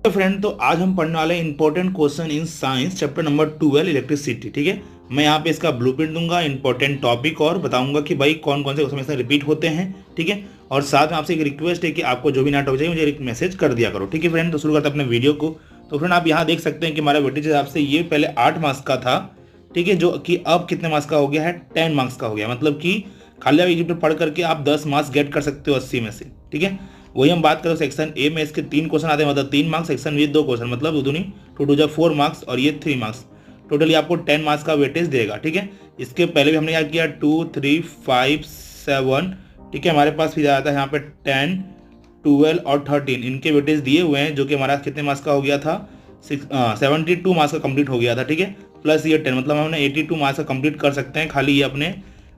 तो फ्रेंड, तो आज हम पढ़ने वाले important question in science chapter number 12 electricity. ठीक है, मैं यहाँ पे इसका ब्लूप्रिंट दूंगा, इंपॉर्टेंट टॉपिक, और बताऊंगा कि भाई कौन कौन से क्वेश्चन इसमें रिपीट होते हैं। ठीक है, और साथ में आपसे एक रिक्वेस्ट है कि आपको जो भी ना टॉपिक चाहिए मुझे एक मैसेज कर दिया करो। ठीक है फ्रेंड, तो शुरू करते हैं अपने वीडियो को। तो फ्रेंड, आप यहाँ देख सकते हैं कि हमारा वेटेज हिसाब से ये पहले 8 मार्क्स का था। ठीक है, जो कि अब कितने मार्क्स का हो गया है, 10 मार्क्स का हो गया। मतलब कि खाली आप एक पढ़ करके आप 10 मार्क्स गेट कर सकते हो 80 में से। ठीक है, वही हम बात करें सेक्शन ए में इसके 3 क्वेश्चन आते हैं, मतलब 3 मार्क्स, सेक्शन बी 2 क्वेश्चन, मतलब दूनी 2 2 4 मार्क्स और ये 3 मार्क्स। टोटली आपको 10 मार्क्स का वेटेज देगा। ठीक है, इसके पहले भी हमने क्या किया 2 3 5 7। ठीक है, हमारे पास फिर आता है यहाँ पे 10 12 और 13 इनके वेटेज दिए हुए हैं, जो कि हमारा कितने मार्क्स का हो गया था, 72 मार्क्स का कंप्लीट हो गया था। ठीक है, प्लस ये 10, मतलब हमने 82 मार्क्स का कंप्लीट कर सकते हैं खाली ये अपने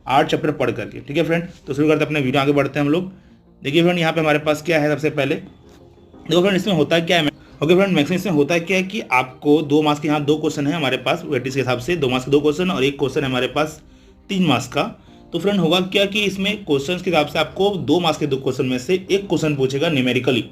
8 चैप्टर पढ़ करके। ठीक है फ्रेंड, तो शुरू करते हैं अपने वीडियो, आगे बढ़ते हैं हम लोग। देखिए फ्रेंड, यहाँ पे हमारे पास क्या है, सबसे पहले देखो फ्रेंड इसमें होता क्या है। ओके फ्रेंड, मैक्सिमम इसमें होता क्या है कि आपको 2 मार्क्स के यहाँ 2 क्वेश्चन है हमारे पास वेटेज के हिसाब से, 2 मार्क्स के 2 क्वेश्चन और एक क्वेश्चन है हमारे पास 3 मार्क्स का। तो फ्रेंड होगा क्या कि इसमें क्वेश्चन के हिसाब से आपको 2 मार्क्स के 2 क्वेश्चन में से एक क्वेश्चन पूछेगा न्यूमेरिकली।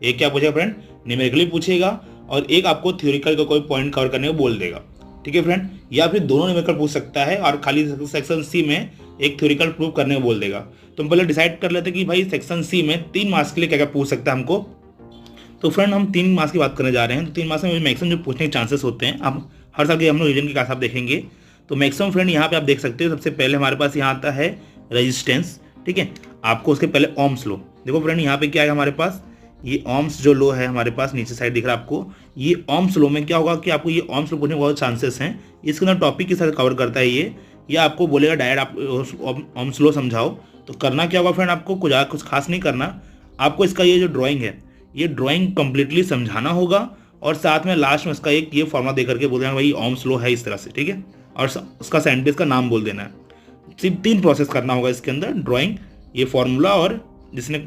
एक क्या पूछेगा फ्रेंड, न्यूमेरिकली पूछेगा, और एक आपको थ्योरिकल का कोई पॉइंट कवर करने को बोल देगा। ठीक है फ्रेंड, या फिर दोनों न्यूमेरिकल पूछ सकता है और खाली सेक्शन सी में एक थ्योरिकल प्रूव करने को बोल देगा। तो हम पहले डिसाइड कर लेते हैं कि भाई सेक्शन सी में 3 मार्क्स के लिए क्या क्या पूछ सकता है हमको। तो फ्रेंड हम 3 मार्क्स की बात करने जा रहे हैं। तो 3 मार्क्स में मैक्सिमम जो पूछने के चांसेस होते हैं, अब हर साल के हम लोग रीजन के क्लास आप देखेंगे। तो मैक्सिमम फ्रेंड यहाँ पे आप देख सकते हो, सबसे पहले हमारे पास यहाँ आता है रेजिस्टेंस। ठीक है, आपको उसके पहले ओम्स लो। देखो फ्रेंड, यहाँ पे क्या है हमारे पास, ये ओम्स जो लो है हमारे पास नीचे साइड दिख रहा है आपको। ये ओम्स लो में क्या होगा कि आपको ये ओम्स लो पूछने के बहुत चांसेस हैं। इसके अंदर टॉपिक के साथ कवर करता है ये, या आपको बोलेगा डायरेक्ट आप ओम्स लो समझाओ। तो करना क्या होगा फ्रेंड, आपको कुछ खास नहीं करना, आपको इसका ये जो ड्राइंग है, ये ड्राइंग कंप्लीटली समझाना होगा, और साथ में लास्ट में इसका एक ये फॉर्मूला दे करके बोल देना भाई ओम्स लो है इस तरह से। ठीक है, और उसका साइंटिस्ट का नाम बोल देना है। सिर्फ 3 प्रोसेस करना होगा इसके अंदर, ड्राइंग, ये फॉर्मूला, और जिसने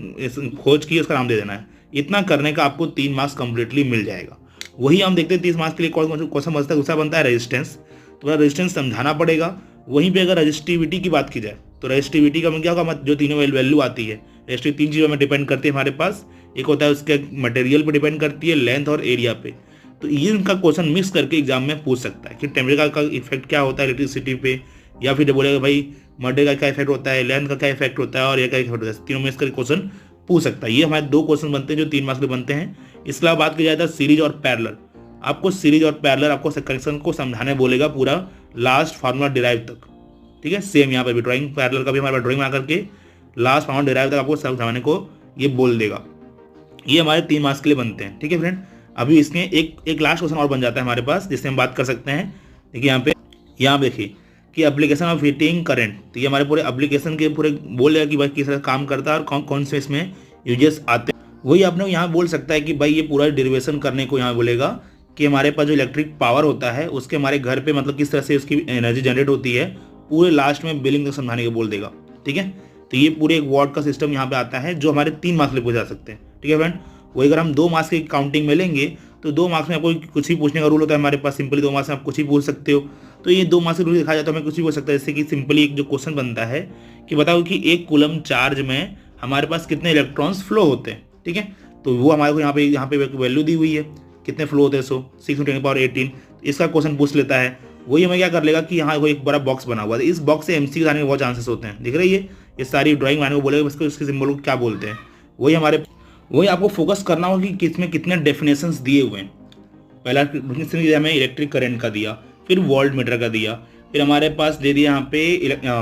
खोज की उसका नाम दे देना है। इतना करने का आपको 3 मार्क्स कंप्लीटली मिल जाएगा। वही हम देखते हैं 30 मार्क्स के लिए कौन सा बचता है, दूसरा बनता है रेजिस्टेंस। तो रेजिस्टेंस समझाना पड़ेगा। वहीं पे अगर रजिस्टिविटी की बात की जाए तो रजिस्टिविटी का क्या होगा, जो तीनों वैल्यू आती है, रजिस्टिव 3 चीज़ों में डिपेंड करती है हमारे पास। एक होता है उसके मटेरियल पे डिपेंड करती है, लेंथ और एरिया पे। तो ये इनका क्वेश्चन मिक्स करके एग्जाम में पूछ सकता है कि टेम्परेचर का इफेक्ट क्या होता है इलेक्ट्रिसिटी पे, या फिर बोलेगा भाई मटेरियल का क्या इफेक्ट होता है, लेंथ का क्या इफेक्ट होता है, और ये क्या इफेक्ट होता है, तीनों में इसका क्वेश्चन पूछ सकता है। ये हमारे 2 क्वेश्चन बनते हैं जो 3 मार्क्स के बनते हैं। इसके अलावा बात की जाए तो सीरीज और पैरेलल, आपको सीरीज और पैरेलल आपको कनेक्शन को समझाने बोलेगा पूरा लास्ट फार्मूला डिराइव तक। ठीक है, सेम यहाँ पे भी ड्राइंग पैरेलल का भी हमारे पास ड्राइंग बना करके लास्ट फार्मूला डिराइव तक आपको समझाने को ये बोल देगा। ये हमारे 3 मार्क्स के लिए बनते हैं। ठीक है फ्रेंड, अभी इसमें एक लास्ट क्वेश्चन और बन जाता है हमारे पास, जिससे हम बात कर सकते हैं। देखिए यहाँ देखिए कि एप्लीकेशन ऑफ हीटिंग करंट। तो ये हमारे पूरे एप्लीकेशन के पूरे बोलेगा कि भाई किस तरह काम करता है और कौन से इसमें यूजेस आते हैं। वही आपने यहाँ बोल सकता है कि भाई ये पूरा डेरिवेशन करने को यहाँ बोलेगा कि हमारे पास जो इलेक्ट्रिक पावर होता है उसके हमारे घर पे मतलब किस तरह से उसकी एनर्जी जनरेट होती है, पूरे लास्ट में बिलिंग तक समझाने को बोल देगा। ठीक है, तो ये पूरे एक वॉट का सिस्टम यहाँ पे आता है जो हमारे 3 मार्क्स में पूछे जा सकते हैं। ठीक है फ्रेंड, वही अगर हम 2 मार्क्स की काउंटिंग में लेंगे तो 2 मार्क्स में आपको कुछ ही पूछने का रूल होता है हमारे पास, सिंपली 2 मार्क्स में आप कुछ ही पूछ सकते हो। तो ये 2 मार्क्स का रूल दिखाया जाता है, हमें कुछ भी पूछ सकता है। जैसे कि सिंपली एक जो क्वेश्चन बनता है कि बताओ कि 1 कूलम चार्ज में हमारे पास कितने इलेक्ट्रॉन्स फ्लो होते हैं। ठीक है, तो वो हमारे को यहाँ पे वैल्यू दी हुई है, कितने फ्लो होते हैं, 6 × 10⁻18। इसका क्वेश्चन पूछ लेता है। वही हमें क्या कर लेगा कि यहाँ एक बड़ा बॉक्स बना हुआ है, इस बॉक्स से एमसीक्यू आने के बहुत चांसेस होते हैं। दिख रही है ये सारी ड्राइंग बनाने को बोलेगा, इसको इसके सिंबल को क्या बोलते हैं। वही आपको फोकस करना होगा कि किसमें कितने डेफिनेशंस दिए हुए हैं। पहला डेफिनेशन हमें इलेक्ट्रिक करंट का दिया, फिर वोल्ट मीटर का दिया, फिर हमारे पास दे दिया यहाँ पे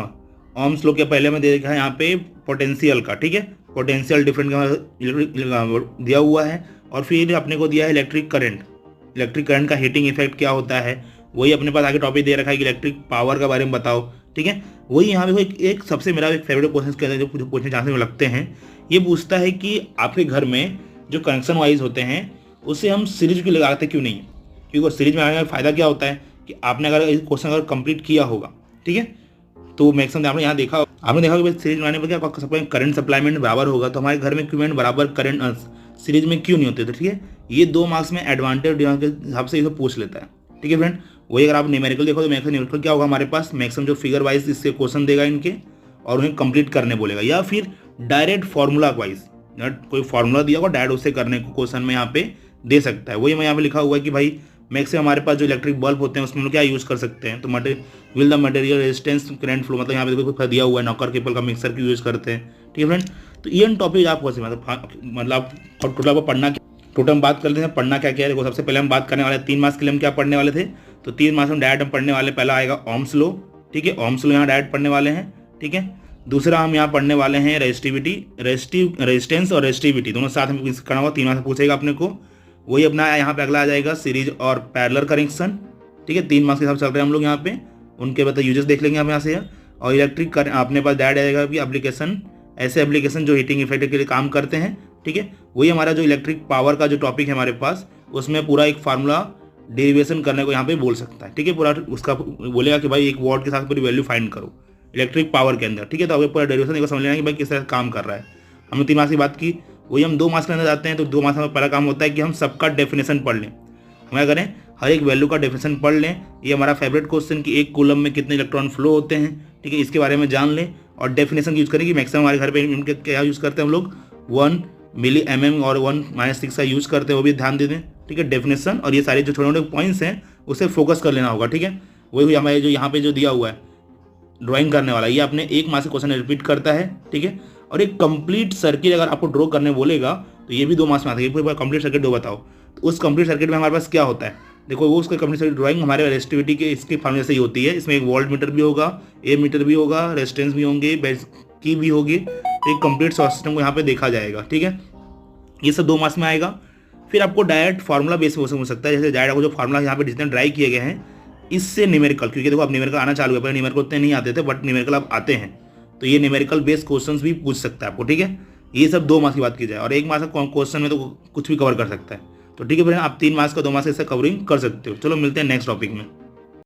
ओम्स लॉ के पहले में दे देखा यहाँ पे पोटेंशियल का। ठीक है, पोटेंशियल डिफरेंट का दिया हुआ है, और फिर अपने को दिया है इलेक्ट्रिक करंट का हीटिंग इफेक्ट क्या होता है। वही अपने पास आगे टॉपिक दे रखा है कि इलेक्ट्रिक पावर के बारे में बताओ। ठीक है, वही यहाँ पे एक सबसे मेरा एक फेवरेट क्वेश्चन के अंदर जो पूछने चांसेस में लगते हैं, ये पूछता है कि आपके घर में जो कनेक्शन वाइज होते हैं उससे हम सीरीज क्यों लगाते क्यों नहीं, क्योंकि सीरीज में आने का फ़ायदा क्या होता है कि आपने अगर इस क्वेश्चन अगर कंप्लीट किया होगा, ठीक है, तो मैक्सिमम आपने यहाँ देखा कि सीरीज बनाने पर क्या करंट सप्लाईमेंट बराबर होगा, तो हमारे घर में इक्विपमेंट बराबर करंट सीरीज में क्यों नहीं होते। तो ठीक है, ये 2 मार्क्स में एडवांटेज के हिसाब से इसे पूछ लेता है। ठीक है फ्रेंड, वही अगर आप न्यूमेरिकल देखो तो न्यूमेरिकल क्या होगा हमारे पास, मैक्सिमम जो फिगर वाइज इससे क्वेश्चन देगा इनके, और उन्हें कंप्लीट करने बोलेगा, या फिर डायरेक्ट फार्मूला वाइज कोई फार्मूला दिया होगा डायरेक्ट उससे करने को क्वेश्चन में यहाँ पे दे सकता है। वही मैं यहाँ पे लिखा हुआ है कि भाई मैक्सिमम हमारे पास जो इलेक्ट्रिक बल्ब होते हैं उसमें हम लोग क्या यूज़ कर सकते हैं, तो will the material resistance current flow, मतलब यहाँ पे देखो कुछ दिया हुआ है, नॉकर केबल का मिक्सर की यूज़ करते हैं। ठीक है फ्रेंड, तो ये टॉपिक आपको मतलब टोटल आपको पढ़ना, टोटल हम बात कर लेते हैं पढ़ना क्या क्या है। देखो सबसे पहले हम बात करने वाले 3 मार्क्स के लिए हम क्या पढ़ने वाले थे, तो 3 मार्क्स हम डायरेक्ट हम पढ़ने वाले, पहला आएगा ओम्स लॉ। ठीक है, ओम्स लॉ यहाँ डायरेक्ट पढ़ने वाले हैं। ठीक है, दूसरा हम यहाँ पढ़ने वाले हैं रेजिस्टेंस और रेजिस्टिविटी, दोनों साथ में करना होगा, 3 मार्क्स पूछेगा अपने को। वही अपना यहाँ पे अगला आ जाएगा सीरीज और पैरेलल कनेक्शन। ठीक है, 3 मार्क्स के हिसाब से चल रहे हैं हम लोग यहाँ पे, उनके बाद यूजेस देख लेंगे हम यहाँ से। और इलेक्ट्रिक अपने पास डायरेक्ट आएगा कि एप्लीकेशन, ऐसे एप्लीकेशन जो हीटिंग इफेक्ट के लिए काम करते हैं। ठीक है, वही हमारा जो इलेक्ट्रिक पावर का जो टॉपिक है हमारे पास, उसमें पूरा एक फार्मूला डेरिवेशन करने को यहाँ पे बोल सकता है। ठीक है, पूरा उसका बोलेगा कि भाई 1 वॉट के साथ पूरी वैल्यू फाइंड करो इलेक्ट्रिक पावर के अंदर। ठीक है, तो अगर पूरा डेरिवेशन देखो समझ लेना कि भाई किस तरह काम कर रहा है। हमने 3 मार्क्स की बात की, वही हम 2 मार्क्स के अंदर जाते हैं। तो 2 मार्क्स में पहला काम होता है कि हम सबका डेफिनेशन पढ़ लें। हम क्या करें, हर एक वैल्यू का डेफिनेशन पढ़ लें। ये हमारा फेवरेट क्वेश्चन कि एक कूलम में कितने इलेक्ट्रॉन फ्लो होते हैं। ठीक है, इसके बारे में जान लें और डेफिनेशन यूज़ करें कि मैक्सिमम हमारे घर पे इनके क्या यूज़ करते हैं हम लोग, 1 मिली mm और 1-6 का यूज़ करते हैं, वो भी ध्यान दे दें। ठीक है, डेफिनेशन और ये सारे जो छोटे छोटे पॉइंट्स हैं उसे फोकस कर लेना होगा। ठीक है, वही हमारे जो यहाँ पे जो दिया हुआ है ड्राइंग करने वाला, ये अपने 1 मार्क्स के क्वेश्चन रिपीट करता है। ठीक है, और एक कंप्लीट सर्किट अगर आपको ड्रॉ करने बोलेगा तो ये भी 2 मार्क्स में आता है। पूरा कंप्लीट सर्किट दो बताओ, तो उस कंप्लीट सर्किट में हमारे पास क्या होता है, देखो वो उसका कंप्लीट सर्किट ड्राइंग हमारे रेजिस्टिविटी के इसके फार्मूले से ही होती है। इसमें एक वोल्ट मीटर भी होगा, ए मीटर भी होगा, रेजिस्टेंस भी होंगे, बेस की भी होगी। तो एक कंप्लीट सिस्टम को यहाँ पे देखा जाएगा। ठीक है, ये सब 2 मार्क्स में आएगा। फिर आपको डायरेक्ट फार्मूला बेस हो सकता है, जैसे डायरेक्ट आपको जो फार्मूला यहाँ पे जितने ड्राई किए गए हैं इससे न्यूमेरिकल, क्योंकि देखो अब न्यूमेरिकल आना चालू है, पहले न्यूमेरिकल उतने नहीं आते थे बट न्यूमेरिकल अब आते हैं, तो ये न्यूमेरिकल बेस्ड क्वेश्चंस भी पूछ सकता है आपको। ठीक है, ये सब 2 मार्क्स की बात की जाए, और 1 मार्क्स का क्वेश्चन में तो कुछ भी कवर कर सकता है। तो ठीक है फ्रेंड, आप 3 मार्क्स का 2 मार्क्स से कवरिंग कर सकते हो। चलो मिलते हैं नेक्स्ट टॉपिक में।